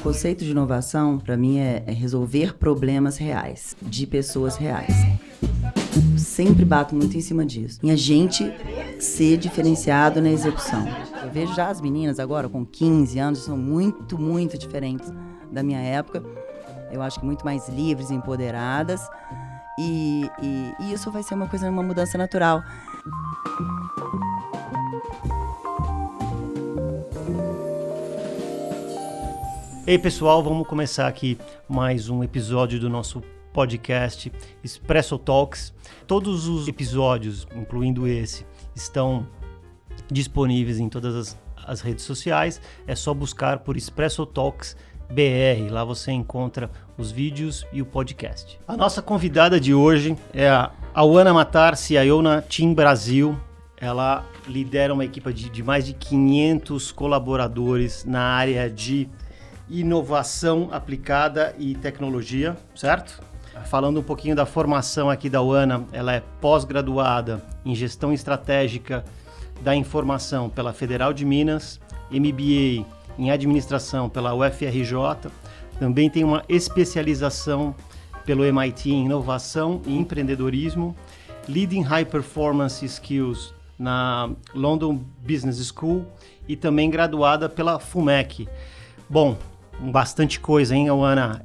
conceito de inovação, para mim, é resolver problemas reais, de pessoas reais. Sempre bato muito em cima disso. E a gente ser diferenciado na execução. Eu vejo já as meninas agora com 15 anos, são muito, muito diferentes da minha época. Eu acho que muito mais livres, empoderadas. E isso vai ser uma mudança natural. Ei pessoal, vamos começar aqui mais um episódio do nosso podcast Expresso Talks. Todos os episódios, incluindo esse, estão disponíveis em todas as redes sociais. É só buscar por Expresso Talks BR, lá você encontra os vídeos e o podcast. A nossa convidada de hoje é a Auana Matar, CIO na TIM Brasil. Ela lidera uma equipe de mais de 500 colaboradores na área de inovação aplicada e tecnologia, certo? Falando um pouquinho da formação aqui da Auana, ela é pós-graduada em Gestão Estratégica da Informação pela Federal de Minas, MBA em Administração pela UFRJ, também tem uma especialização pelo MIT em Inovação e Empreendedorismo, Leading High Performance Skills na London Business School e também graduada pela FUMEC. Bom, bastante coisa, hein, Auana?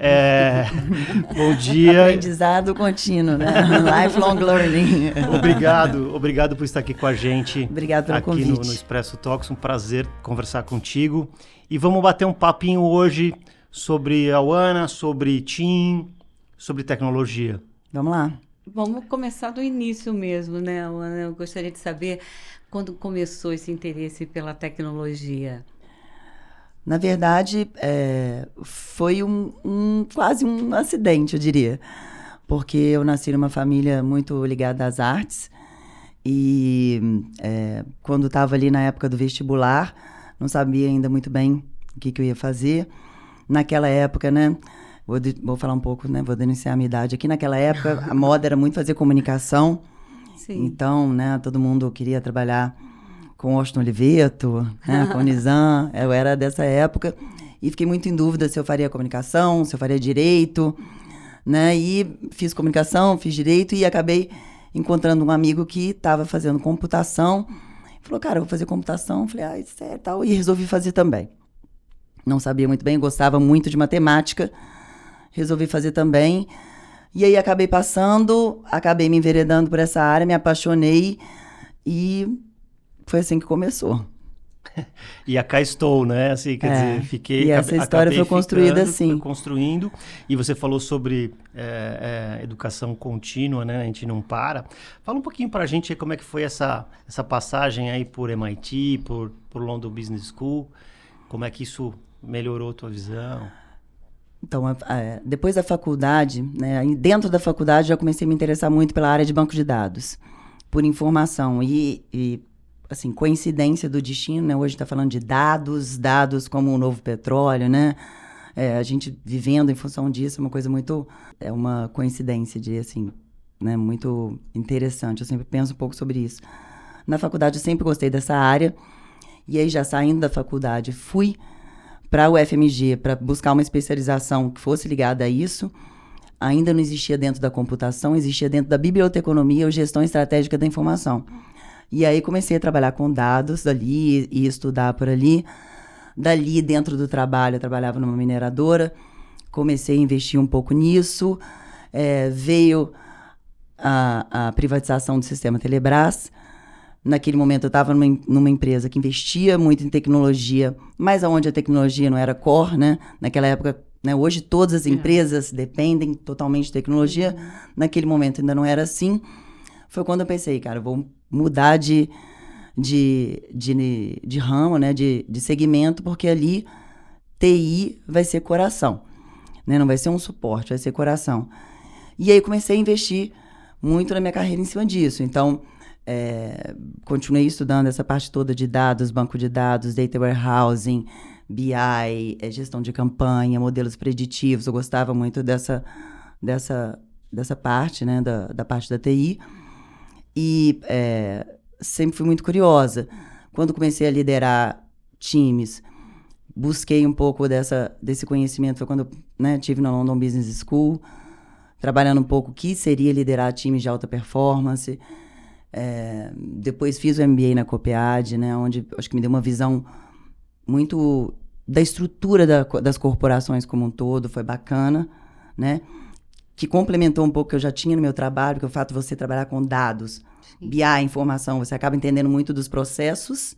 Bom dia. Aprendizado contínuo, né? Lifelong learning. Obrigado por estar aqui com a gente. Obrigado pelo convite. Aqui no Expresso Talks, um prazer conversar contigo. E vamos bater um papinho hoje sobre a Auana, sobre TIM, sobre tecnologia. Vamos lá. Vamos começar do início mesmo, né, Auana? Eu gostaria de saber quando começou esse interesse pela tecnologia. Na verdade, foi quase um acidente, eu diria. Porque eu nasci numa família muito ligada às artes. E quando estava ali na época do vestibular, não sabia ainda muito bem o que eu ia fazer. Naquela época, né? Vou falar um pouco, né? Vou denunciar a minha idade aqui. Naquela época, a moda era muito fazer comunicação. Sim. Então, né? Todo mundo queria trabalhar com Washington Oliveto, né, com Nizam, eu era dessa época, e fiquei muito em dúvida se eu faria comunicação, se eu faria direito, né, e fiz comunicação, fiz direito, e acabei encontrando um amigo que estava fazendo computação, falou, cara, eu vou fazer computação, falei, isso é tal, e resolvi fazer também. Não sabia muito bem, gostava muito de matemática, resolvi fazer também, e aí acabei me enveredando por essa área, me apaixonei, e foi assim que começou. E cá estou, né? Assim, quer dizer, fiquei... E essa história foi construída assim. Foi construindo. E você falou sobre educação contínua, né? A gente não para. Fala um pouquinho pra gente aí como é que foi essa passagem aí por MIT, por London Business School. Como é que isso melhorou a tua visão? Então, depois da faculdade, né? Dentro da faculdade, já comecei a me interessar muito pela área de banco de dados, por informação. E assim, coincidência do destino, né? Hoje está falando de dados como o novo petróleo, né? A gente vivendo em função disso é uma coisa muito... É uma coincidência de, assim, né? Muito interessante. Eu sempre penso um pouco sobre isso. Na faculdade eu sempre gostei dessa área. E aí, já saindo da faculdade, fui para o UFMG para buscar uma especialização que fosse ligada a isso. Ainda não existia dentro da computação, existia dentro da biblioteconomia ou gestão estratégica da informação. E aí comecei a trabalhar com dados dali e estudar por ali. Dali, dentro do trabalho, eu trabalhava numa mineradora. Comecei a investir um pouco nisso. Veio a privatização do sistema Telebrás. Naquele momento eu estava numa empresa que investia muito em tecnologia, mas onde a tecnologia não era core, né? Naquela época, né? Hoje todas as empresas dependem totalmente de tecnologia. Naquele momento ainda não era assim. Foi quando eu pensei, cara, eu vou mudar de ramo, né, de segmento, porque ali TI vai ser coração, né, não vai ser um suporte, vai ser coração. E aí comecei a investir muito na minha carreira em cima disso. Então, continuei estudando essa parte toda de dados, banco de dados, data warehousing, BI, gestão de campanha, modelos preditivos. Eu gostava muito dessa parte, né, da parte da TI. E sempre fui muito curiosa. Quando comecei a liderar times busquei um pouco desse conhecimento foi quando eu, né, tive na London Business School, trabalhando um pouco o que seria liderar times de alta performance. Depois fiz o MBA na Copiad, né, onde acho que me deu uma visão muito da estrutura das corporações como um todo, foi bacana, né? Que complementou um pouco o que eu já tinha no meu trabalho, que é o fato de você trabalhar com dados, BI, informação, você acaba entendendo muito dos processos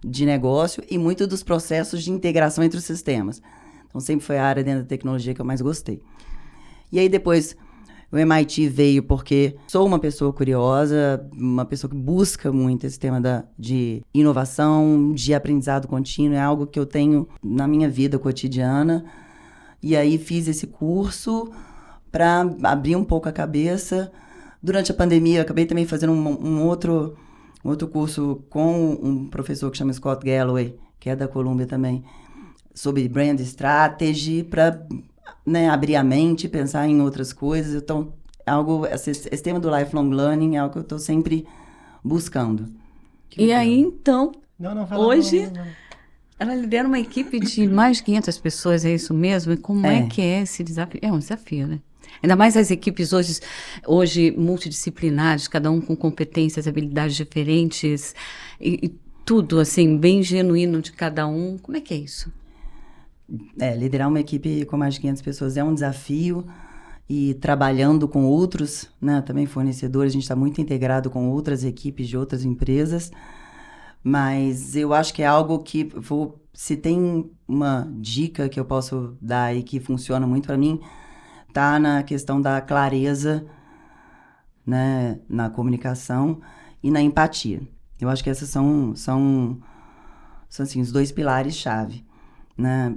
de negócio e muito dos processos de integração entre os sistemas. Então, sempre foi a área dentro da tecnologia que eu mais gostei. E aí, depois, o MIT veio porque sou uma pessoa curiosa, uma pessoa que busca muito esse tema de inovação, de aprendizado contínuo, é algo que eu tenho na minha vida cotidiana. E aí, fiz esse curso para abrir um pouco a cabeça. Durante a pandemia, eu acabei também fazendo um outro curso com um professor que chama Scott Galloway, que é da Columbia também, sobre brand strategy, para, né, abrir a mente, pensar em outras coisas. Então, esse tema do lifelong learning é algo que eu estou sempre buscando. E aí, então, hoje, não. ela lidera uma equipe de mais de 500 pessoas, é isso mesmo? E como é que é esse desafio? É um desafio, né? Ainda mais as equipes hoje multidisciplinares, cada um com competências, habilidades diferentes e tudo, assim, bem genuíno de cada um. Como é que é isso? Liderar uma equipe com mais de 500 pessoas é um desafio e trabalhando com outros, né, também fornecedores, a gente está muito integrado com outras equipes de outras empresas, mas eu acho que é algo que, se tem uma dica que eu posso dar aí que funciona muito para mim, tá na questão da clareza, né, na comunicação e na empatia. Eu acho que esses são assim, os 2 pilares-chave, né?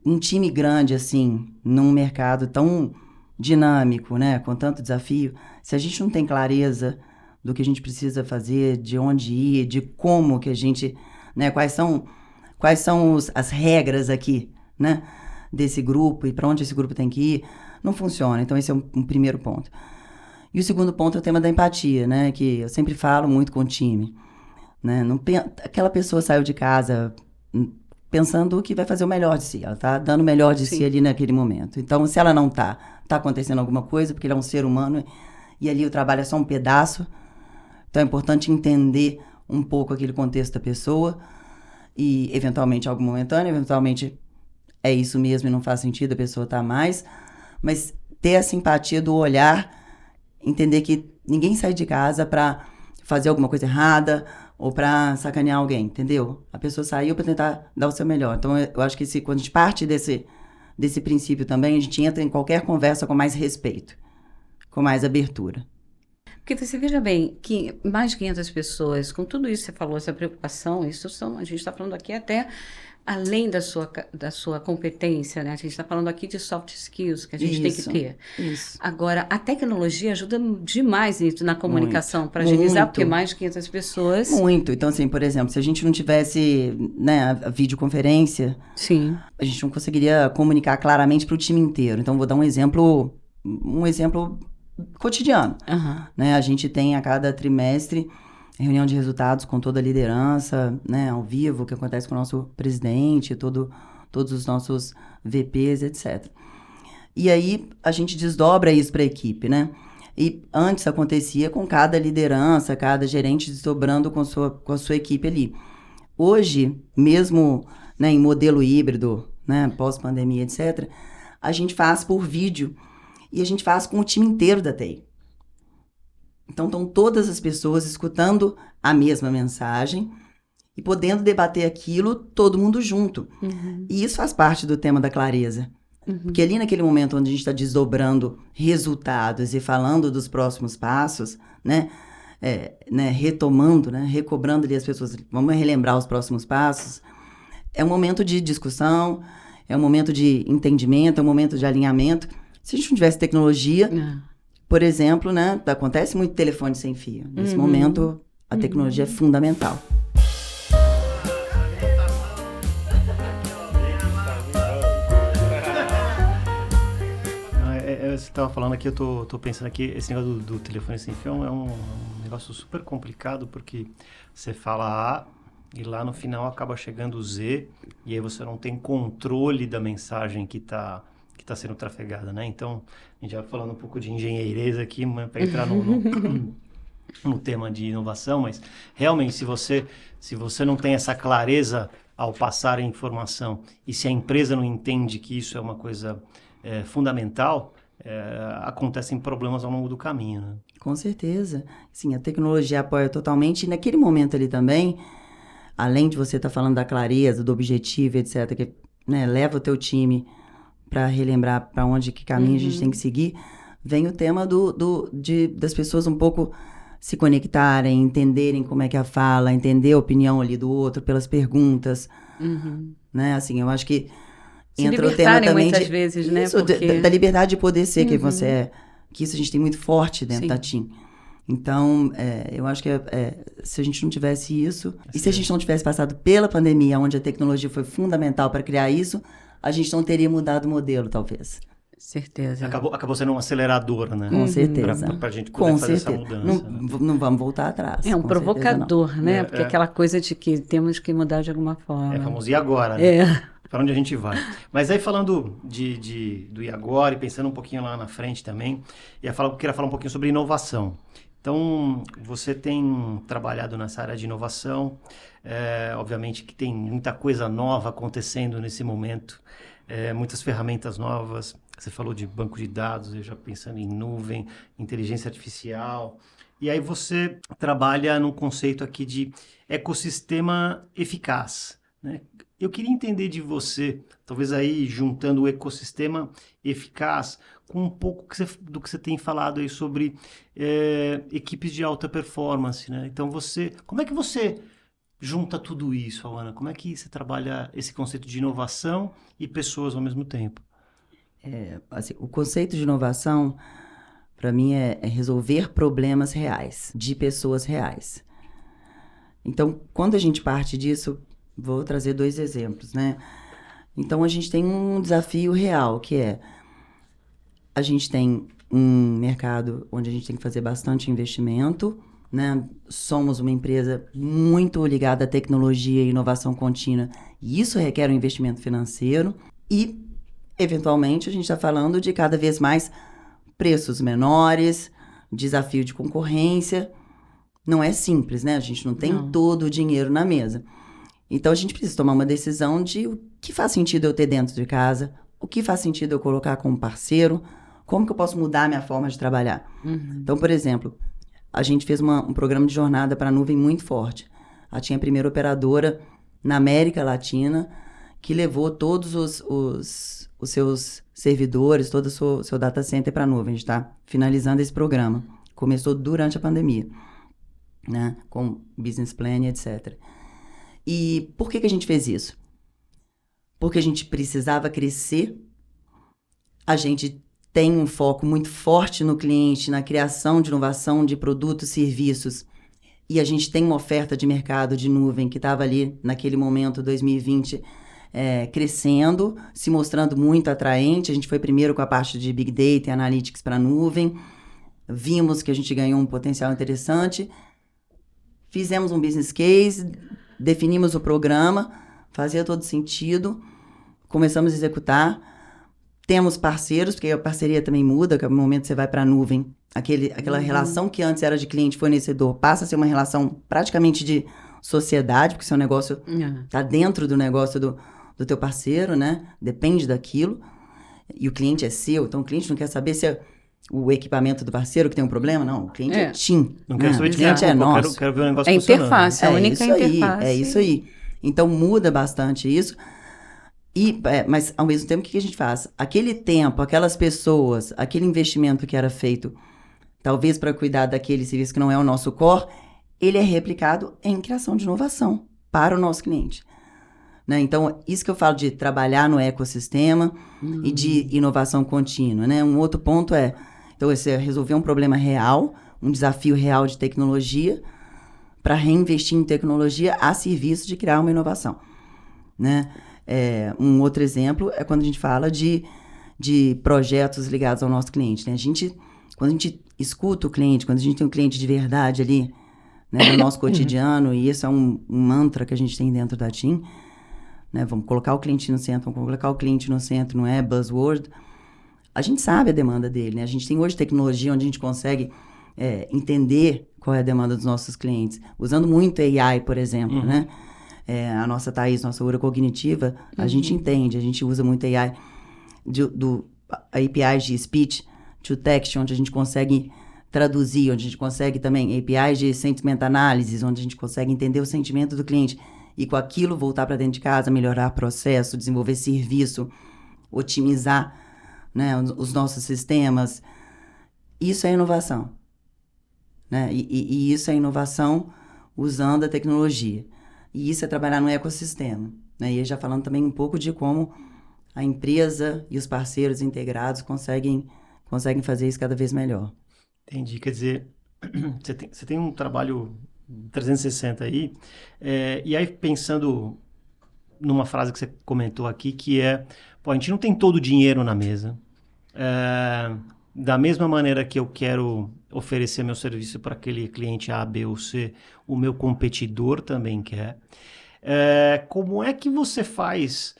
Um time grande, assim, num mercado tão dinâmico, né, com tanto desafio, se a gente não tem clareza do que a gente precisa fazer, de onde ir, de como que a gente, né, quais são as regras aqui, né, desse grupo e para onde esse grupo tem que ir, não funciona. Então, esse é um primeiro ponto. E o segundo ponto é o tema da empatia, né, que eu sempre falo muito com o time, né, aquela pessoa saiu de casa pensando que vai fazer o melhor de si, ela está dando o melhor de si ali naquele momento. Então, se ela não está acontecendo alguma coisa, porque ele é um ser humano e ali o trabalho é só um pedaço, então é importante entender um pouco aquele contexto da pessoa e, eventualmente, algo momentâneo, eventualmente é isso mesmo e não faz sentido, a pessoa está mais, mas ter a simpatia do olhar, entender que ninguém sai de casa para fazer alguma coisa errada ou para sacanear alguém, entendeu? A pessoa saiu para tentar dar o seu melhor. Então, eu acho que quando a gente parte desse princípio também, a gente entra em qualquer conversa com mais respeito, com mais abertura. Porque você veja bem que mais de 500 pessoas, com tudo isso que você falou, essa preocupação, a gente está falando aqui até além da sua competência, né? A gente está falando aqui de soft skills que a gente tem que ter. Isso. Agora, a tecnologia ajuda demais na comunicação para agilizar, porque mais de 500 pessoas... Muito. Então, assim, por exemplo, se a gente não tivesse, né, a videoconferência, Sim, a gente não conseguiria comunicar claramente para o time inteiro. Então, vou dar um exemplo cotidiano. Né? A gente tem a cada trimestre reunião de resultados com toda a liderança, né, ao vivo, que acontece com o nosso presidente, todos os nossos VPs, etc. E aí a gente desdobra isso para a equipe, né? E antes acontecia com cada liderança, cada gerente desdobrando com a sua equipe ali. Hoje, mesmo, né, em modelo híbrido, né, pós-pandemia, etc., a gente faz por vídeo e a gente faz com o time inteiro da TI. Então, estão todas as pessoas escutando a mesma mensagem e podendo debater aquilo todo mundo junto. E isso faz parte do tema da clareza. Porque ali naquele momento onde a gente está desdobrando resultados e falando dos próximos passos, né, retomando, né, recobrando ali as pessoas, vamos relembrar os próximos passos, é um momento de discussão, é um momento de entendimento, é um momento de alinhamento. Se a gente não tivesse tecnologia... Por exemplo, né, acontece muito telefone sem fio. Nesse momento, a tecnologia é fundamental. Você estava falando aqui, eu tô pensando aqui, esse negócio do telefone sem fio é um negócio super complicado, porque você fala A e lá no final acaba chegando o Z, e aí você não tem controle da mensagem que está sendo trafegada, né? Então, a gente já falando um pouco de engenheirês aqui, para entrar no tema de inovação, mas realmente se você não tem essa clareza ao passar a informação, e se a empresa não entende que isso é uma coisa fundamental, acontecem problemas ao longo do caminho, né? Com certeza. Sim, a tecnologia apoia totalmente. E naquele momento ali também, além de você estar falando da clareza, do objetivo, etc., que, né, leva o teu time para relembrar para onde, que caminho a gente tem que seguir, vem o tema das pessoas um pouco se conectarem, entenderem como é que é a fala, entender a opinião ali do outro pelas perguntas, né? Assim, eu acho que se entra o tema também muitas vezes, né? Isso, da liberdade de poder ser quem você é, que isso a gente tem muito forte dentro da TIM. Então, eu acho que se a gente não tivesse isso, e se a gente não tivesse passado pela pandemia, onde a tecnologia foi fundamental para criar isso, a gente não teria mudado o modelo, talvez. Certeza. Acabou sendo um acelerador, né? Com certeza. Para a gente poder fazer essa mudança. Não vamos voltar atrás. É um provocador, né? Porque aquela coisa de que temos que mudar de alguma forma. Vamos e agora, né? Para onde a gente vai. Mas aí falando do e agora, e pensando um pouquinho lá na frente também, queria falar um pouquinho sobre inovação. Então, você tem trabalhado nessa área de inovação, obviamente que tem muita coisa nova acontecendo nesse momento, muitas ferramentas novas. Você falou de banco de dados, eu já pensando em nuvem, inteligência artificial. E aí você trabalha num conceito aqui de ecossistema eficaz, né? Eu queria entender de você, talvez aí juntando o ecossistema eficaz com um pouco do que você tem falado aí sobre equipes de alta performance, né? Então como é que você junta tudo isso, Ana? Como é que você trabalha esse conceito de inovação e pessoas ao mesmo tempo? Assim, o conceito de inovação, para mim, é resolver problemas reais, de pessoas reais. Então, quando a gente parte disso, vou trazer 2 exemplos, né? Então, a gente tem um desafio real, que a gente tem um mercado onde a gente tem que fazer bastante investimento, né? Somos uma empresa muito ligada à tecnologia e inovação contínua, e isso requer um investimento financeiro e, eventualmente, a gente está falando de cada vez mais preços menores, desafio de concorrência. Não é simples, né? A gente não tem todo o dinheiro na mesa. Então, a gente precisa tomar uma decisão de o que faz sentido eu ter dentro de casa, o que faz sentido eu colocar como parceiro, como que eu posso mudar a minha forma de trabalhar. Então, por exemplo, a gente fez um programa de jornada para a nuvem muito forte. A TIM é a primeira operadora na América Latina que levou todos os seus servidores, todo o seu data center para a nuvem. A gente está finalizando esse programa. Começou durante a pandemia, né? Com business plan, etc. E por que a gente fez isso? Porque a gente precisava crescer, a gente tem um foco muito forte no cliente, na criação de inovação de produtos e serviços, e a gente tem uma oferta de mercado de nuvem que estava ali naquele momento, 2020, crescendo, se mostrando muito atraente. A gente foi primeiro com a parte de Big Data e Analytics para a nuvem, vimos que a gente ganhou um potencial interessante, fizemos um business case, definimos o programa, fazia todo sentido, começamos a executar, temos parceiros, porque a parceria também muda, que no momento que você vai para a nuvem, aquela relação que antes era de cliente-fornecedor passa a ser uma relação praticamente de sociedade, porque seu negócio está dentro do negócio do teu parceiro, né? Depende daquilo, e o cliente é seu, então o cliente não quer saber se o equipamento do parceiro que tem um problema, não, o cliente é TIM. Não quero saber de o cliente é nosso. Quero ver o negócio funcionando. Interface, a única interface. É isso aí. Então muda bastante isso. Mas, ao mesmo tempo, o que a gente faz? Aquele tempo, aquelas pessoas, aquele investimento que era feito, talvez para cuidar daquele serviço que não é o nosso core, ele é replicado em criação de inovação para o nosso cliente. Né? Então, isso que eu falo de trabalhar no ecossistema e de inovação contínua. Né? Um outro ponto então, você resolver um problema real, um desafio real de tecnologia, para reinvestir em tecnologia a serviço de criar uma inovação. Né? Um outro exemplo é quando a gente fala de projetos ligados ao nosso cliente. Né? Quando a gente escuta o cliente, quando a gente tem um cliente de verdade ali, né, no nosso cotidiano, e isso é um mantra que a gente tem dentro da TIM, né, vamos colocar o cliente no centro, vamos colocar o cliente no centro, não é buzzword. A gente sabe a demanda dele, né? A gente tem hoje tecnologia onde a gente consegue entender qual é a demanda dos nossos clientes, usando muito AI, por exemplo, né? A nossa Thaís, nossa Aura Cognitiva, a gente entende, a gente usa muito AI, APIs de speech to text, onde a gente consegue traduzir, onde a gente consegue também APIs de sentiment analysis, onde a gente consegue entender o sentimento do cliente e com aquilo voltar para dentro de casa, melhorar processo, desenvolver serviço, otimizar, né, os nossos sistemas. Isso é inovação, né? E isso é inovação usando a tecnologia. E isso é trabalhar no ecossistema, né? E já falando também um pouco de como a empresa e os parceiros integrados conseguem fazer isso cada vez melhor. Entendi. Quer dizer, você tem um trabalho 360 aí, e aí pensando numa frase que você comentou aqui, que é, pô, a gente não tem todo o dinheiro na mesa. Da mesma maneira que eu quero oferecer meu serviço para aquele cliente A, B ou C, o meu competidor também quer. Como é que você faz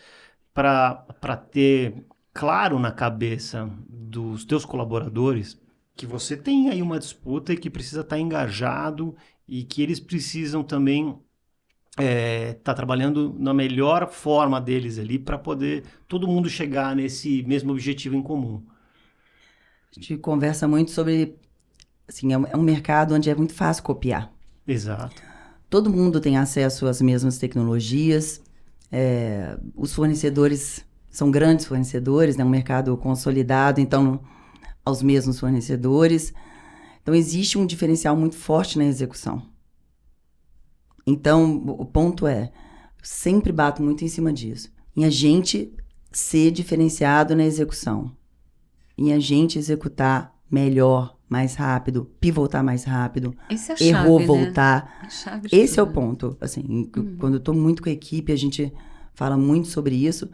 para ter claro na cabeça dos teus colaboradores que você tem aí uma disputa e que precisa estar engajado e que eles precisam também estar trabalhando na melhor forma deles ali para poder todo mundo chegar nesse mesmo objetivo em comum? A gente conversa muito sobre, assim, é um mercado onde é muito fácil copiar. Exato. Todo mundo tem acesso às mesmas tecnologias, os fornecedores são grandes fornecedores, né? Um mercado consolidado, então, aos mesmos fornecedores. Então, existe um diferencial muito forte na execução. Então, o ponto eu sempre bato muito em cima disso, em a gente ser diferenciado na execução, em a gente executar melhor, mais rápido, pivotar mais rápido, essa é a chave, errou, né? voltar. A chave de Esse é o tudo. ponto. Assim, quando eu estou muito com a equipe, a gente fala muito sobre isso.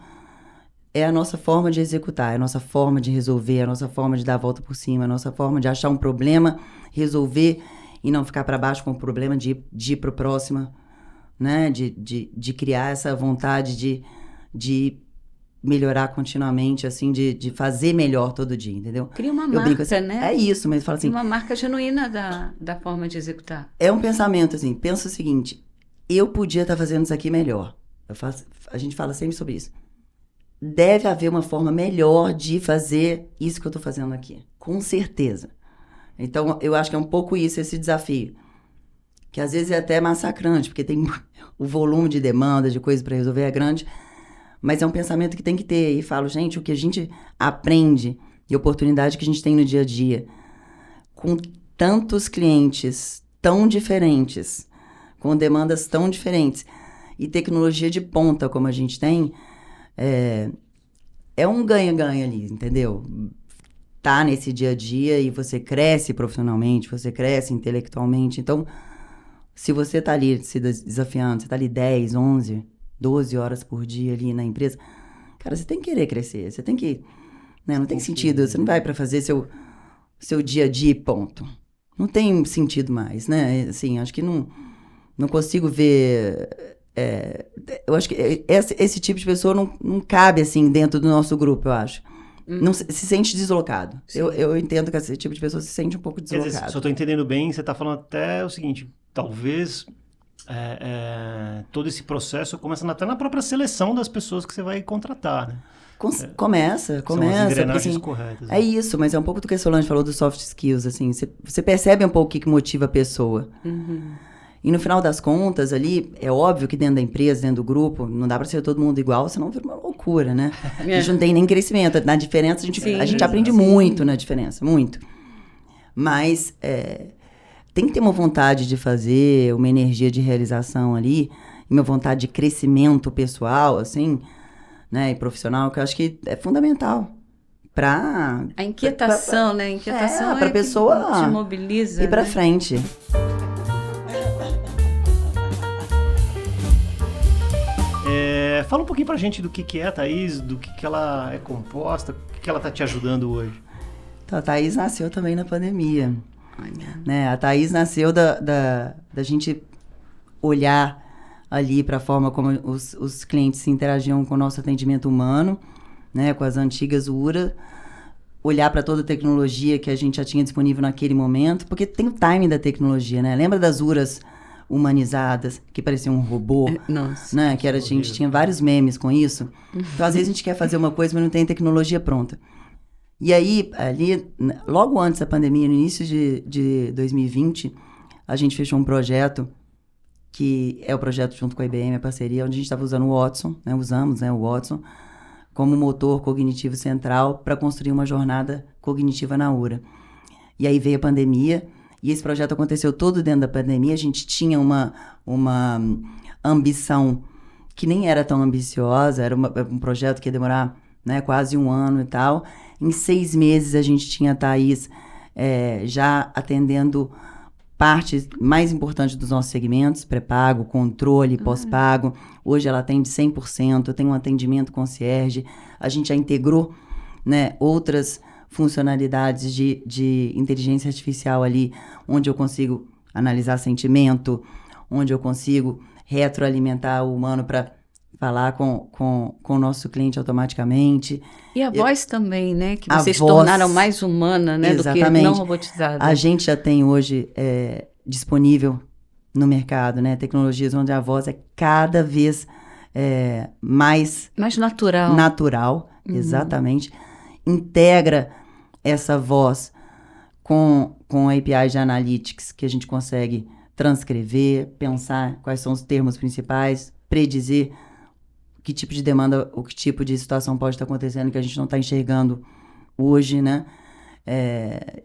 É a nossa forma de executar, é a nossa forma de resolver, é a nossa forma de dar a volta por cima, é a nossa forma de achar um problema, resolver e não ficar para baixo com o problema de ir para o próximo, né? De criar essa vontade de melhorar continuamente, assim, de fazer melhor todo dia, entendeu? Cria uma Eu brinco marca, assim, né? é isso, mas fala assim, Uma marca genuína da forma de executar. é um pensamento assim, pensa o seguinte, eu podia estar fazendo isso aqui melhor. A gente fala sempre sobre isso. Deve haver uma forma melhor de fazer isso que eu estou fazendo aqui, com certeza. Então, eu acho que é um pouco isso, esse desafio, que às vezes é até massacrante, porque tem o volume de demanda, de coisa para resolver é grande, mas é um pensamento que tem que ter. E falo, gente, o que a gente aprende e oportunidade que a gente tem no dia a dia, com tantos clientes tão diferentes, com demandas tão diferentes, e tecnologia de ponta como a gente tem, é um ganha-ganha ali, entendeu? Tá nesse dia a dia e você cresce profissionalmente, você cresce intelectualmente. Então, se você tá ali se desafiando, você tá ali 10, 11, 12 horas por dia ali na empresa, cara, você tem que querer crescer, você tem que... Né, não tem sentido, você não vai para fazer seu dia a dia, ponto. Não tem sentido mais, né? Assim, acho que não consigo ver... eu acho que esse tipo de pessoa não cabe, assim, dentro do nosso grupo, eu acho. Não se sente deslocado. Eu entendo que esse tipo de pessoa se sente um pouco deslocado. Quer dizer, se eu estou entendendo bem, você está falando até o seguinte, talvez todo esse processo começa até na própria seleção das pessoas que você vai contratar, né? Começa. São as engrenagens porque, assim, corretas. É isso, mas é um pouco do que a Solange falou dos soft skills, assim. Você percebe um pouco o que motiva a pessoa. E no final das contas, ali, é óbvio que dentro da empresa, dentro do grupo, não dá para ser todo mundo igual, senão vira uma loucura, né? A gente não tem nem crescimento. Na diferença, a gente aprende muito na diferença, muito. Mas tem que ter uma vontade de fazer, uma energia de realização ali, e uma vontade de crescimento pessoal, assim, né, e profissional, que eu acho que é fundamental. A inquietação, né? A inquietação pra pessoa que te mobiliza. Ir pra né? frente. Fala um pouquinho pra gente do que é a Thaís, do que ela é composta, o que ela tá te ajudando hoje. Então, a Thaís nasceu também na pandemia. Né? A Thaís nasceu da gente olhar ali para a forma como os clientes se interagiam com o nosso atendimento humano, né? Com as antigas URA, olhar para toda a tecnologia que a gente já tinha disponível naquele momento, porque tem o timing da tecnologia, né? Lembra das URAs humanizadas, que pareciam um robô? Nossa. Né? Que a gente tinha vários memes com isso. Então, às vezes, a gente quer fazer uma coisa, mas não tem tecnologia pronta. E aí, ali, logo antes da pandemia, no início de 2020, a gente fechou um projeto, que é o projeto junto com a IBM, a parceria, onde a gente estava usando o Watson, né? Usamos, né, o Watson, como motor cognitivo central para construir uma jornada cognitiva na URA. E aí veio a pandemia, e esse projeto aconteceu todo dentro da pandemia. A gente tinha uma ambição que nem era tão ambiciosa, era um projeto que ia demorar, né, quase 1 ano e tal. Em 6 meses a gente tinha a Thaís já atendendo parte mais importante dos nossos segmentos, pré-pago, controle, pós-pago. Hoje ela atende 100%, tem um atendimento concierge. A gente já integrou, né, outras funcionalidades de inteligência artificial ali, onde eu consigo analisar sentimento, onde eu consigo retroalimentar o humano para falar com o nosso cliente automaticamente. E a voz também, né? Que A vocês voz, tornaram mais humana, né? exatamente, do que não robotizada. A gente já tem hoje disponível no mercado, né? Tecnologias onde a voz é cada vez mais natural. Natural, exatamente. Integra essa voz com APIs de Analytics, que a gente consegue transcrever, pensar quais são os termos principais, predizer que tipo de demanda, ou que tipo de situação pode estar acontecendo que a gente não está enxergando hoje, né?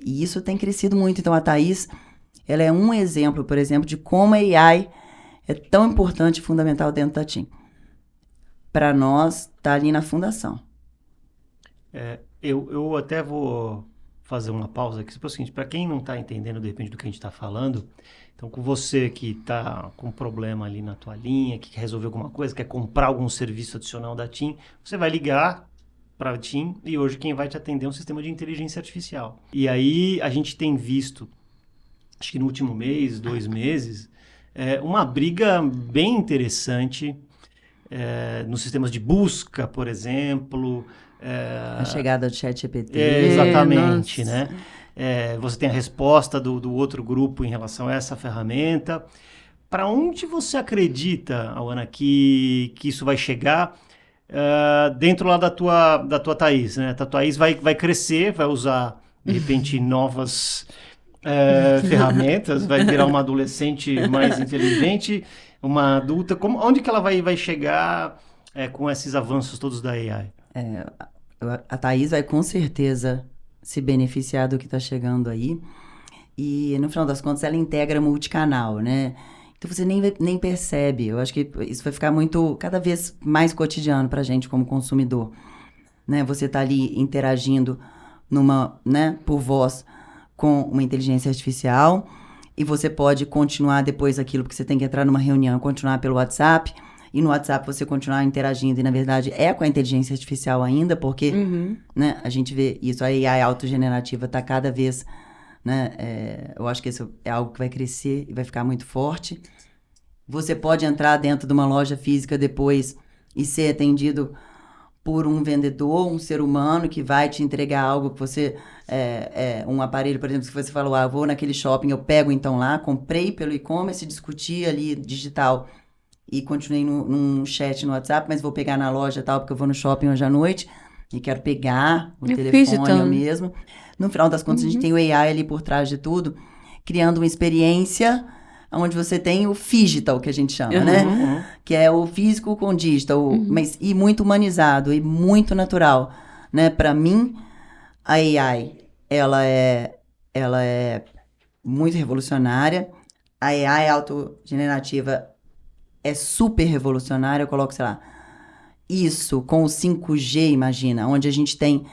E isso tem crescido muito. Então, a Thaís, ela é um exemplo, por exemplo, de como a AI é tão importante e fundamental dentro da TIM. Para nós, tá ali na fundação. Eu até vou fazer uma pausa aqui, para quem não está entendendo, de repente, do que a gente está falando, então, com você que está com um problema ali na tua linha, que quer resolver alguma coisa, quer comprar algum serviço adicional da TIM, você vai ligar para a TIM e hoje quem vai te atender é um sistema de inteligência artificial. E aí a gente tem visto, acho que no último mês, 2 meses, uma briga bem interessante nos sistemas de busca, por exemplo. A chegada do ChatGPT. Exatamente, né? Você tem a resposta do outro grupo em relação a essa ferramenta. Para onde você acredita, Auana, que isso vai chegar dentro lá da tua Thaís, né? A Thaís vai crescer, vai usar, de repente, novas ferramentas, vai virar uma adolescente mais inteligente, uma adulta. Onde que ela vai chegar com esses avanços todos da AI? A Thaís vai com certeza se beneficiar do que está chegando aí. E, no final das contas, ela integra multicanal, né? Então, você nem percebe. Eu acho que isso vai ficar cada vez mais cotidiano para a gente como consumidor. Né? Você está ali interagindo por voz com uma inteligência artificial e você pode continuar depois aquilo, porque você tem que entrar numa reunião, continuar pelo WhatsApp. E no WhatsApp você continuar interagindo, e na verdade é com a inteligência artificial ainda, porque né, a gente vê isso, a AI autogenerativa está cada vez, né, eu acho que isso é algo que vai crescer e vai ficar muito forte. Você pode entrar dentro de uma loja física depois e ser atendido por um vendedor, um ser humano que vai te entregar algo que você, um aparelho, por exemplo, se você falou, eu vou naquele shopping, eu pego então lá, comprei pelo e-commerce, discuti ali digital, e continuei num chat no WhatsApp, mas vou pegar na loja e tal, porque eu vou no shopping hoje à noite e quero pegar o telefone eu mesmo. No final das contas, a gente tem o AI ali por trás de tudo, criando uma experiência onde você tem o phygital, que a gente chama, né? Que é o físico com digital, e muito humanizado e muito natural, né? Para mim, a AI, ela é muito revolucionária. A AI autogenerativa é super revolucionária. Eu coloco, sei lá, isso com o 5G, imagina, onde a gente tem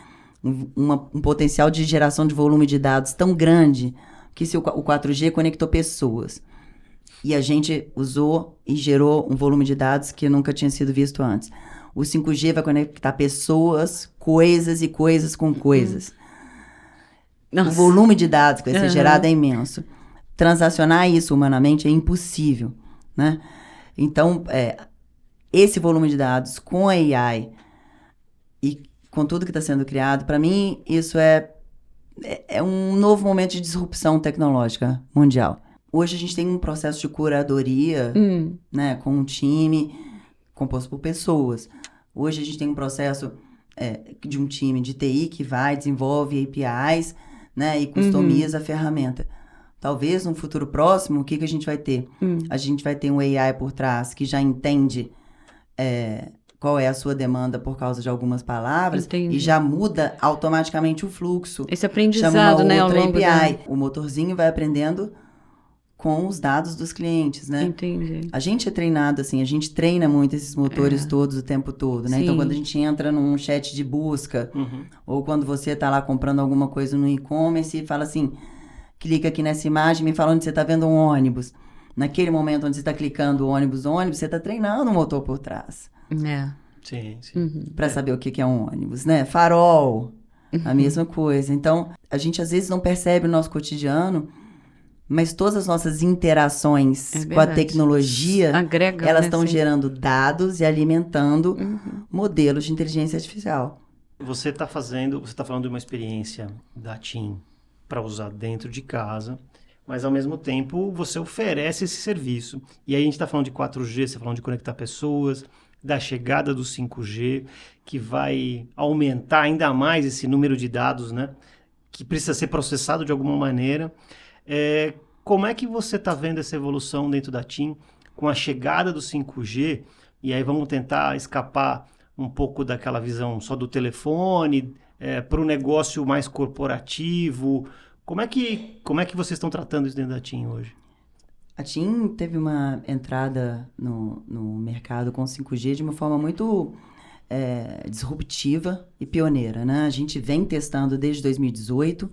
um potencial de geração de volume de dados tão grande que se o 4G conectou pessoas. E a gente usou e gerou um volume de dados que nunca tinha sido visto antes. O 5G vai conectar pessoas, coisas e coisas com coisas. Nossa. O volume de dados que vai ser gerado é imenso. Transacionar isso humanamente é impossível, né? Então, esse volume de dados com a AI e com tudo que está sendo criado, para mim, isso é um novo momento de disrupção tecnológica mundial. Hoje a gente tem um processo de curadoria, né, com um time composto por pessoas. Hoje a gente tem um processo de um time de TI que desenvolve APIs, né, e customiza a ferramenta. Talvez no futuro próximo, o que a gente vai ter? A gente vai ter um AI por trás que já entende qual é a sua demanda por causa de algumas palavras. Entendi. E já muda automaticamente o fluxo. Esse aprendizado, chama uma né, ao outra longo API. O motorzinho vai aprendendo com os dados dos clientes, né? Entendi. A gente é treinado assim, a gente treina muito esses motores todos o tempo todo, né? Sim. Então, quando a gente entra num chat de busca, ou quando você tá lá comprando alguma coisa no e-commerce e fala assim, clica aqui nessa imagem e me fala onde você tá vendo um ônibus. Naquele momento onde você tá clicando o ônibus, você tá treinando o motor por trás. Sim. Para saber o que é um ônibus, né? Farol, a mesma coisa. Então, a gente às vezes não percebe o nosso cotidiano, mas todas as nossas interações com a tecnologia, elas estão gerando dados e alimentando modelos de inteligência artificial. Você está falando de uma experiência da TIM para usar dentro de casa, mas ao mesmo tempo você oferece esse serviço. E aí a gente está falando de 4G, você está falando de conectar pessoas, da chegada do 5G, que vai aumentar ainda mais esse número de dados, né? Que precisa ser processado de alguma maneira. Como é que você está vendo essa evolução dentro da TIM com a chegada do 5G? E aí vamos tentar escapar um pouco daquela visão só do telefone para o negócio mais corporativo. Como é que vocês estão tratando isso dentro da TIM hoje? A TIM teve uma entrada no mercado com 5G de uma forma muito disruptiva e pioneira, né? A gente vem testando desde 2018,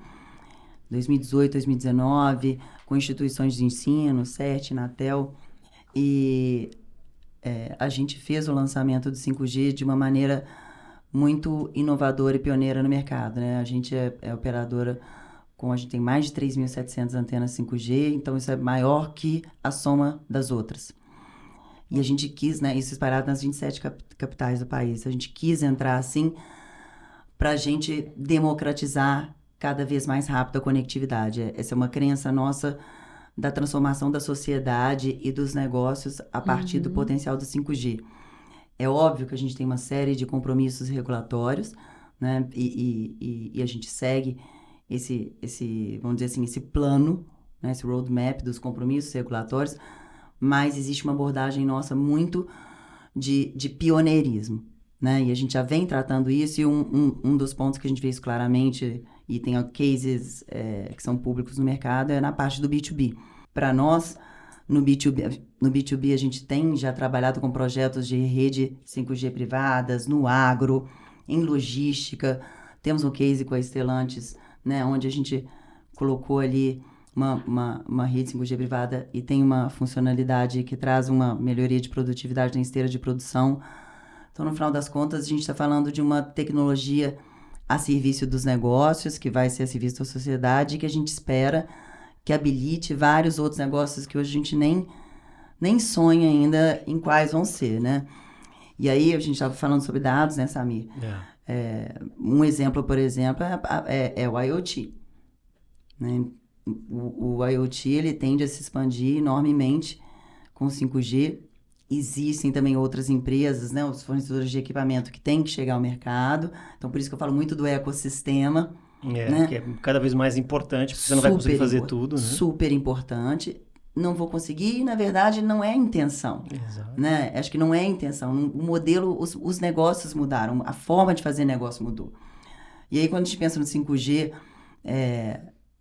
2019, com instituições de ensino, CERT, Anatel, e a gente fez o lançamento do 5G de uma maneira muito inovadora e pioneira no mercado, né? A gente é operadora a gente tem mais de 3.700 antenas 5G, então isso é maior que a soma das outras. E a gente quis, né, isso espalhado nas 27 capitais do país, a gente quis entrar assim para a gente democratizar cada vez mais rápido a conectividade. Essa é uma crença nossa da transformação da sociedade e dos negócios a partir do potencial do 5G. É óbvio que a gente tem uma série de compromissos regulatórios, né, e a gente segue vamos dizer assim, esse plano, né, esse roadmap dos compromissos regulatórios, mas existe uma abordagem nossa muito de pioneirismo, né? E a gente já vem tratando isso, e um dos pontos que a gente vê isso claramente, e tem cases que são públicos no mercado, é na parte do B2B. Para nós, no B2B a gente tem já trabalhado com projetos de rede 5G privadas, no agro, em logística. Temos um case com a Stellantis, né, onde a gente colocou ali uma rede 5G privada e tem uma funcionalidade que traz uma melhoria de produtividade na esteira de produção. Então, no final das contas, a gente está falando de uma tecnologia a serviço dos negócios, que vai ser a serviço da sociedade, e que a gente espera que habilite vários outros negócios que hoje a gente nem sonha ainda em quais vão ser, né? E aí, a gente estava falando sobre dados, né, Samir? Um exemplo, por exemplo, é o IoT. Né? O IoT, ele tende a se expandir enormemente com o 5G. Existem também outras empresas, né, os fornecedores de equipamento que têm que chegar ao mercado. Então, por isso que eu falo muito do ecossistema. Né? Que é cada vez mais importante, porque você não vai conseguir fazer tudo, né? Super importante. Não vou conseguir, e na verdade não é a intenção. Exato. Né? Acho que não é a intenção. O modelo, os negócios mudaram, a forma de fazer negócio mudou. E aí, quando a gente pensa no 5G,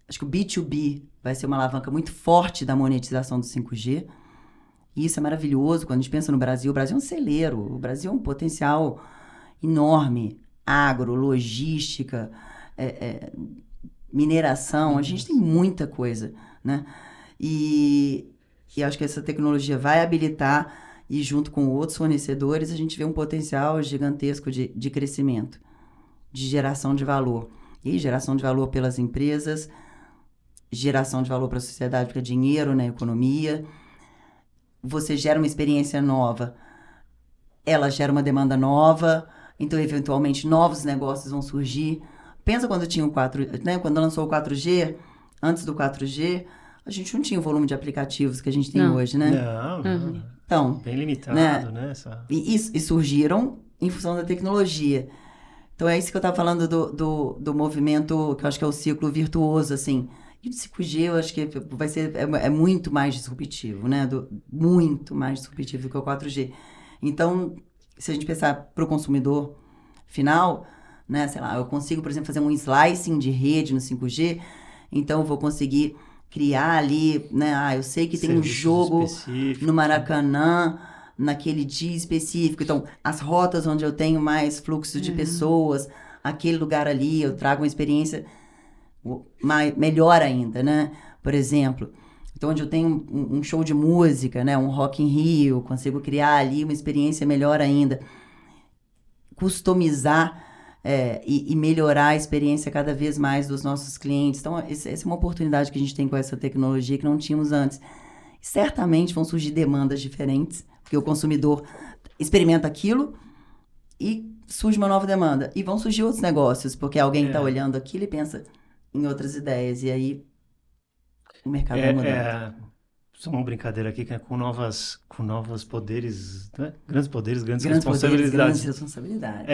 acho que o B2B vai ser uma alavanca muito forte da monetização do 5G. E isso é maravilhoso. Quando a gente pensa no Brasil, o Brasil é um celeiro, o Brasil é um potencial enorme. Agro, logística, mineração, a gente tem muita coisa, né? E acho que essa tecnologia vai habilitar, e junto com outros fornecedores, a gente vê um potencial gigantesco de crescimento, de geração de valor. E geração de valor pelas empresas, geração de valor para a sociedade, porque é dinheiro na economia. Você gera uma experiência nova, ela gera uma demanda nova, então, eventualmente, novos negócios vão surgir. Pensa quando tinha o 4, né? Quando lançou o 4G, antes do 4G, a gente não tinha o volume de aplicativos que a gente tem hoje, né? Não. Então, Bem limitado, né? E surgiram em função da tecnologia. Então, é isso que eu estava falando do movimento, que eu acho que é o ciclo virtuoso, assim. E o 5G, eu acho que vai ser muito mais disruptivo, né? Muito mais disruptivo do que o 4G. Então, se a gente pensar para o consumidor final, né? Sei lá, eu consigo, por exemplo, fazer um slicing de rede no 5G, então eu vou conseguir criar ali, né? Eu sei que tem um jogo no Maracanã naquele dia específico. Então, as rotas onde eu tenho mais fluxo de pessoas, aquele lugar ali, eu trago uma experiência melhor ainda, né? Por exemplo, então onde eu tenho um show de música, né? Um Rock in Rio, consigo criar ali uma experiência melhor ainda. Customizar e melhorar a experiência cada vez mais dos nossos clientes. Então, essa é uma oportunidade que a gente tem com essa tecnologia que não tínhamos antes. Certamente vão surgir demandas diferentes, porque o consumidor experimenta aquilo e surge uma nova demanda. E vão surgir outros negócios, porque alguém está olhando aquilo e pensa em outras ideias. E aí o mercado vai mudando. Só uma brincadeira aqui, que é com novos poderes, né? Grandes poderes, grandes responsabilidades. Grandes responsabilidades.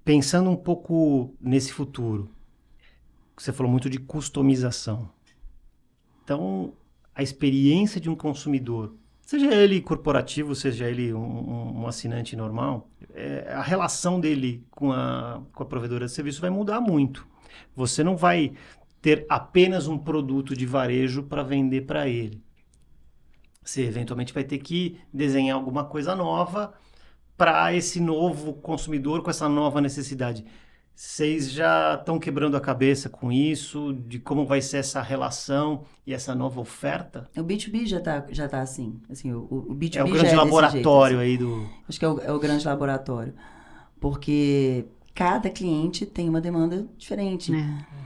Pensando um pouco nesse futuro, você falou muito de customização. Então, a experiência de um consumidor, seja ele corporativo, seja ele um assinante normal, a relação dele com a provedora de serviço vai mudar muito. Você não vai ter apenas um produto de varejo para vender para ele. Você eventualmente vai ter que desenhar alguma coisa nova para esse novo consumidor com essa nova necessidade. Vocês já estão quebrando a cabeça com isso, de como vai ser essa relação e essa nova oferta? O B2B já tá assim. O B2B é o grande laboratório jeito, aí do... Acho que é o grande laboratório. Porque cada cliente tem uma demanda diferente.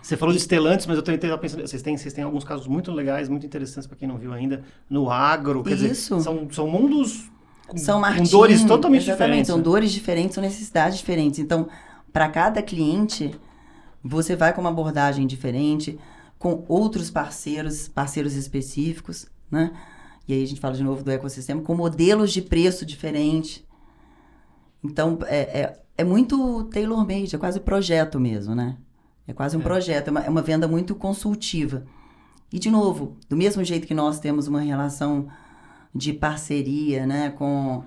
Você falou de Stellantis, mas eu também estava pensando... Vocês têm alguns casos muito legais, muito interessantes para quem não viu ainda, no agro. Quer dizer, são mundos com dores totalmente diferentes. São dores diferentes, são necessidades diferentes. Então, para cada cliente, você vai com uma abordagem diferente, com outros parceiros específicos, né? E aí a gente fala de novo do ecossistema, com modelos de preço diferentes. Então, é muito tailor-made, é quase projeto mesmo, né? É quase um projeto, é uma venda muito consultiva. E, de novo, do mesmo jeito que nós temos uma relação de parceria, né, com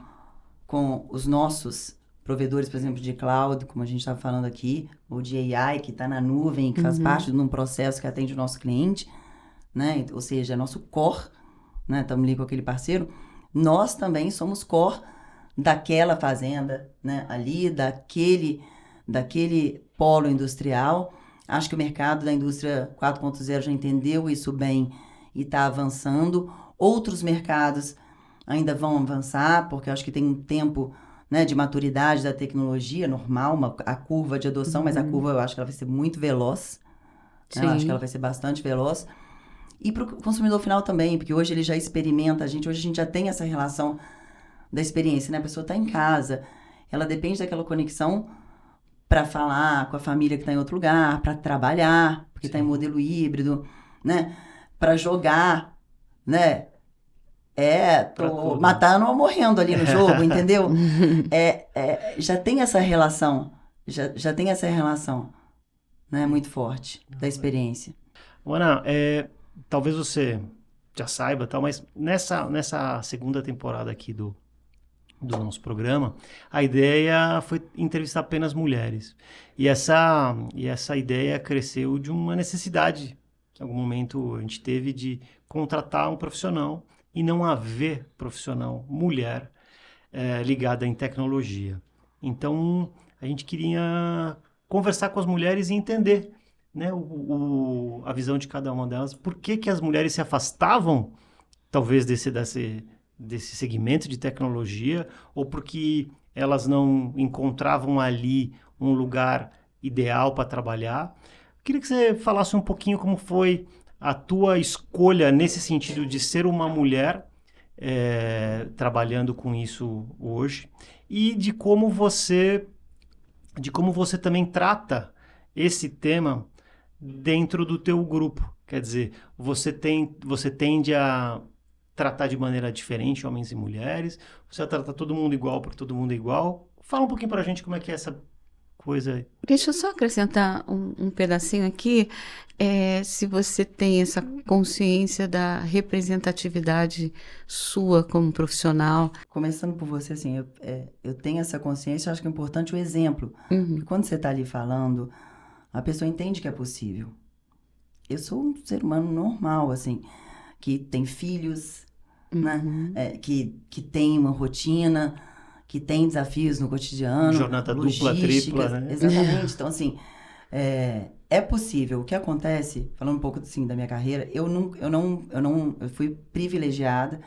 os nossos provedores, por exemplo, de cloud, como a gente estava falando aqui, ou de AI, que está na nuvem, que faz parte de um processo que atende o nosso cliente, né? Ou seja, é nosso core, né? Estamos ali com aquele parceiro. Nós também somos core daquela fazenda, né? Ali, daquele polo industrial. Acho que o mercado da indústria 4.0 já entendeu isso bem e está avançando. Outros mercados ainda vão avançar, porque acho que tem um tempo, né, de maturidade da tecnologia normal, a curva de adoção, mas a curva eu acho que ela vai ser muito veloz. Né? Eu acho que ela vai ser bastante veloz. E para o consumidor final também, porque hoje ele já experimenta, hoje a gente já tem essa relação da experiência, né? A pessoa está em casa, ela depende daquela conexão para falar com a família que está em outro lugar, para trabalhar, porque está em modelo híbrido, né? Para jogar, né? Tô matando ou morrendo ali no jogo, entendeu? Já tem essa relação, já tem essa relação, né? Muito forte da experiência. Ana, talvez você já saiba, mas nessa segunda temporada aqui do nosso programa, a ideia foi entrevistar apenas mulheres. E essa ideia cresceu de uma necessidade que em algum momento a gente teve de contratar um profissional e não haver profissional mulher ligada em tecnologia. Então, a gente queria conversar com as mulheres e entender, né, a visão de cada uma delas. Por que as mulheres se afastavam, talvez, desse segmento de tecnologia, ou porque elas não encontravam ali um lugar ideal para trabalhar. Queria que você falasse um pouquinho como foi a tua escolha nesse sentido de ser uma mulher trabalhando com isso hoje e de como você também trata esse tema dentro do teu grupo. Quer dizer, você tende a tratar de maneira diferente homens e mulheres, você trata todo mundo igual porque todo mundo é igual. Fala um pouquinho pra gente como é que é essa coisa. Deixa eu só acrescentar um pedacinho aqui. Se você tem essa consciência da representatividade sua como profissional. Começando por você, assim, eu tenho essa consciência, eu acho que é importante o exemplo. Porque quando você está ali falando, a pessoa entende que é possível. Eu sou um ser humano normal, assim, que tem filhos, né? Que tem uma rotina, que tem desafios no cotidiano. Jornada dupla, tripla, né? Exatamente. Então, assim, é possível. O que acontece, falando um pouco assim, da minha carreira, eu fui privilegiada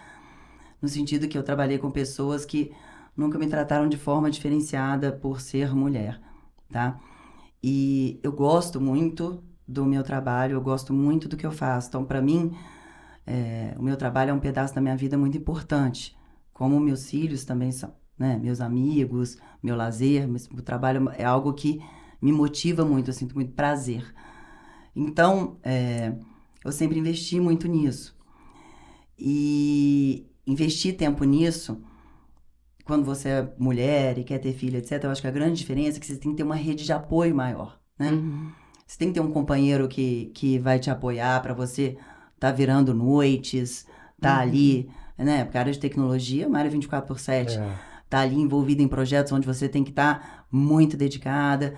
no sentido que eu trabalhei com pessoas que nunca me trataram de forma diferenciada por ser mulher, tá? E eu gosto muito do meu trabalho, eu gosto muito do que eu faço. Então, para mim, o meu trabalho é um pedaço da minha vida muito importante, como meus filhos também são, né? Meus amigos, meu lazer, o trabalho é algo que me motiva muito, eu sinto muito prazer. Então, eu sempre investi muito nisso. E investir tempo nisso, quando você é mulher e quer ter filho, etc., eu acho que a grande diferença é que você tem que ter uma rede de apoio maior, né? Você tem que ter um companheiro que vai te apoiar para você tá virando noites, tá ali, né? Porque a área de tecnologia é uma área 24/7. Tá ali envolvida em projetos onde você tem que estar muito dedicada.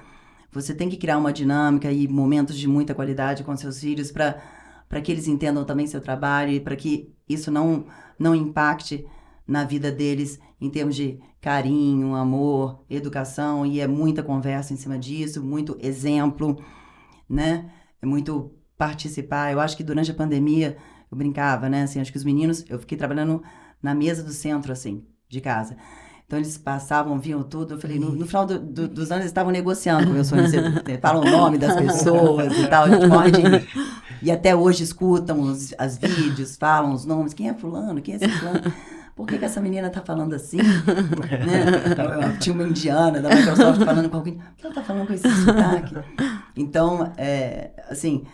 Você tem que criar uma dinâmica e momentos de muita qualidade com seus filhos para que eles entendam também seu trabalho e para que isso não impacte na vida deles em termos de carinho, amor, educação, e é muita conversa em cima disso, muito exemplo, né? É muito participar. Eu acho que durante a pandemia, eu brincava, né? Assim, acho que os meninos, eu fiquei trabalhando na mesa do centro, assim, de casa. Então, eles passavam, viam tudo. Eu falei, no final dos anos, eles estavam negociando com o meu sonho. Falam o nome das pessoas e tal, a gente morre de rir. E até hoje escutam as vídeos, falam os nomes. Quem é fulano? Quem é esse fulano? Por que essa menina tá falando assim? Né? Tinha uma indiana da Microsoft falando com alguém. Por que ela tá falando com esse sotaque? Então, assim,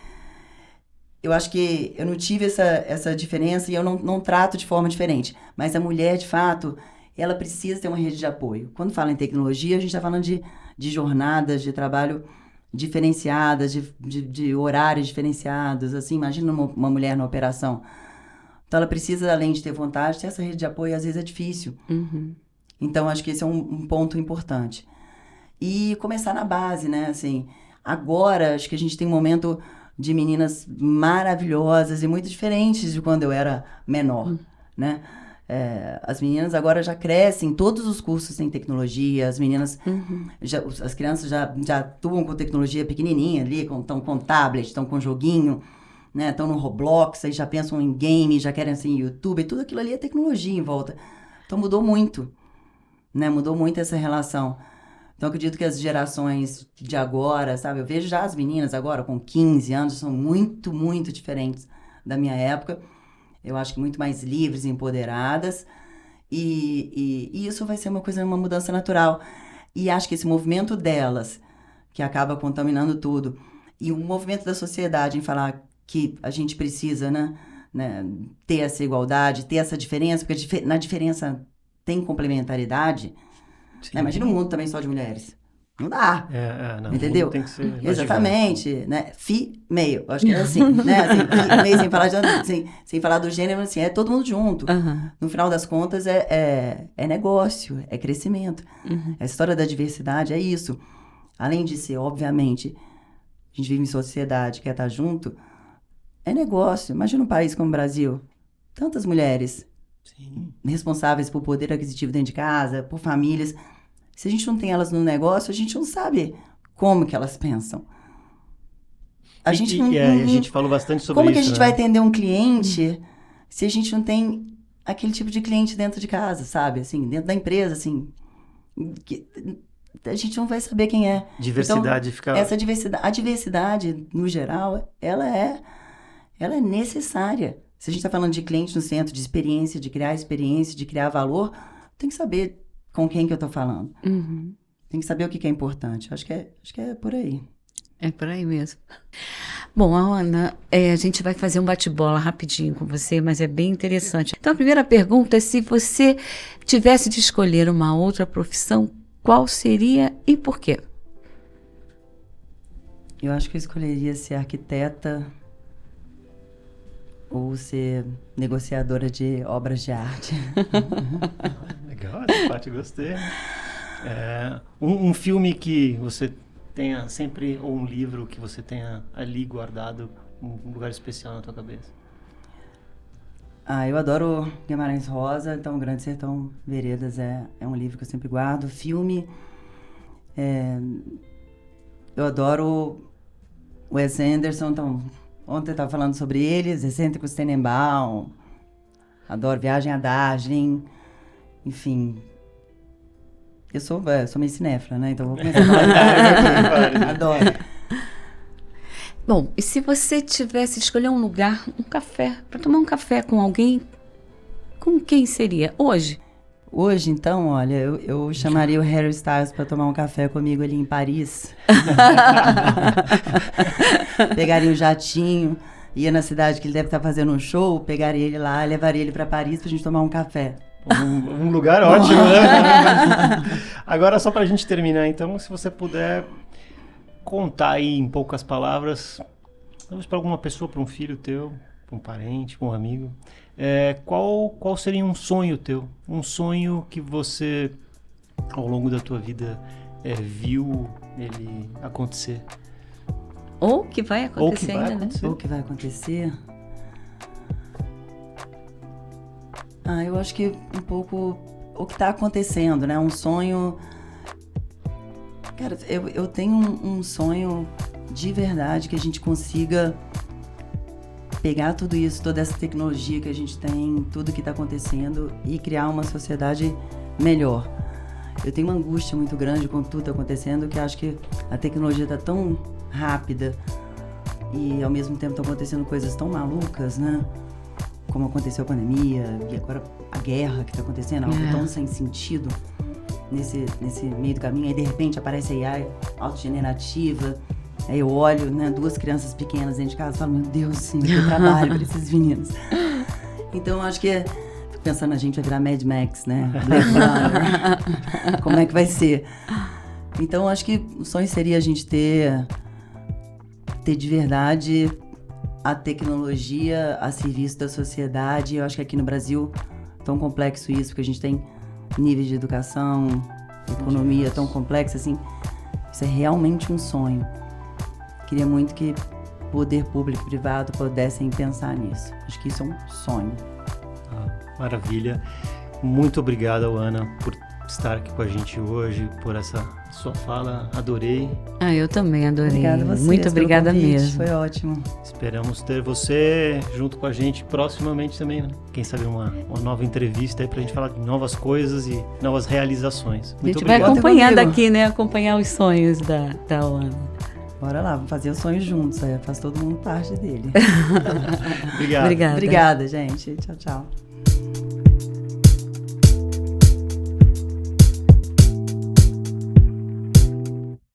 eu acho que eu não tive essa diferença e eu não trato de forma diferente. Mas a mulher, de fato, ela precisa ter uma rede de apoio. Quando fala em tecnologia, a gente está falando de jornadas de trabalho diferenciadas, de horários diferenciados. Assim, imagina uma mulher na operação. Então, ela precisa, além de ter vontade, ter essa rede de apoio, às vezes é difícil. Então, acho que esse é um ponto importante. E começar na base, né? Assim, agora, acho que a gente tem um momento de meninas maravilhosas e muito diferentes de quando eu era menor, né? As meninas agora já crescem, todos os cursos têm tecnologia, as meninas, as crianças já atuam com tecnologia pequenininha ali, estão com tablet, estão com joguinho, né? Estão no Roblox, aí já pensam em game, já querem assim, YouTube, tudo aquilo ali é tecnologia em volta. Então mudou muito, né? Mudou muito essa relação. Então, eu acredito que as gerações de agora, sabe? Eu vejo já as meninas agora com 15 anos, são muito, muito diferentes da minha época. Eu acho que muito mais livres e empoderadas. E isso vai ser uma mudança natural. E acho que esse movimento delas, que acaba contaminando tudo, e o movimento da sociedade em falar que a gente precisa, né, ter essa igualdade, ter essa diferença, porque na diferença tem complementaridade. Né? Imagina um mundo também só de mulheres. Não dá. Não, entendeu? Tem que ser exatamente. Né? Female. Acho que é assim. Né? Assim, female, sem falar do gênero, assim, é todo mundo junto. No final das contas, é negócio, é crescimento. A história da diversidade é isso. Além de ser, obviamente, a gente vive em sociedade, quer estar junto, é negócio. Imagina um país como o Brasil. Tantas mulheres responsáveis por poder aquisitivo dentro de casa, por famílias. Se a gente não tem elas no negócio, a gente não sabe como que elas pensam. A gente falou bastante sobre isso. Como que a gente vai atender um cliente se a gente não tem aquele tipo de cliente dentro de casa, sabe? Assim, dentro da empresa, assim. a gente não vai saber quem é. Diversidade então, fica... A diversidade, no geral, ela é necessária. Se a gente está falando de cliente no centro, de experiência, de criar valor, tem que saber com quem que eu estou falando. Uhum. Tem que saber o que é importante. Acho que é por aí. É por aí mesmo. Bom, Ana, a gente vai fazer um bate-bola rapidinho com você, mas é bem interessante. Então, a primeira pergunta é: se você tivesse de escolher uma outra profissão, qual seria e por quê? Eu acho que eu escolheria ser arquiteta ou ser negociadora de obras de arte. Legal, essa parte eu gostei. Um filme que você tenha sempre, ou um livro que você tenha ali guardado, um lugar especial na tua cabeça? Eu adoro Guimarães Rosa, então Grande Sertão Veredas é um livro que eu sempre guardo. Filme, eu adoro Wes Anderson, então ontem eu estava falando sobre eles, Excêntricos Tenenbaum, adoro Viagem a Darjeeling, enfim... Eu sou meio cinéfila, né? Então vou começar a falar de adoro. Bom, e se você tivesse de escolher um lugar, um café, para tomar um café com alguém, com quem seria? Hoje? Hoje, então, olha, eu chamaria o Harry Styles para tomar um café comigo ali em Paris. Pegaria um jatinho, ia na cidade que ele deve estar fazendo um show, pegaria ele lá, levaria ele para Paris pra gente tomar um café. Um lugar ótimo, né? Agora, só pra gente terminar, então, se você puder contar aí em poucas palavras, talvez para alguma pessoa, para um filho teu, para um parente, para um amigo, qual seria um sonho teu? Um sonho que você, ao longo da tua vida, viu ele acontecer? Ou que vai acontecer ainda, né? Ou que vai acontecer... eu acho que um pouco o que está acontecendo, né? Um sonho... Cara, eu tenho um sonho de verdade que a gente consiga pegar tudo isso, toda essa tecnologia que a gente tem, tudo que está acontecendo e criar uma sociedade melhor. Eu tenho uma angústia muito grande com tudo acontecendo, que acho que a tecnologia está tão rápida e ao mesmo tempo estão acontecendo coisas tão malucas, né? Como aconteceu a pandemia e agora a guerra que está acontecendo, algo tão sem sentido nesse meio do caminho. Aí de repente aparece a AI autogenerativa, aí eu olho, né, 2 crianças pequenas dentro de casa e falo, meu Deus, eu tenho trabalho para esses meninos. Então acho que fico pensando, a gente vai virar Mad Max, né? Black Runner. Como é que vai ser? Então acho que o sonho seria a gente ter de verdade a tecnologia a serviço da sociedade. Eu acho que aqui no Brasil é tão complexo isso, porque a gente tem níveis de educação, economia tão complexa, assim, isso é realmente um sonho. Queria muito que poder público e privado pudessem pensar nisso. Acho que isso é um sonho. Maravilha. Muito obrigado, Ana, por estar aqui com a gente hoje, por essa sua fala. Adorei. Eu também adorei. Obrigada a vocês. Muito obrigada mesmo. Foi ótimo. Esperamos ter você junto com a gente proximamente também, né? Quem sabe uma nova entrevista aí pra gente falar de novas coisas e novas realizações. Muito obrigado. Vai acompanhar daqui, né? Acompanhar os sonhos da Ana. Bora lá, vamos fazer os sonhos juntos. Faz todo mundo parte dele. Obrigado. Obrigada. Obrigada, gente. Tchau, tchau.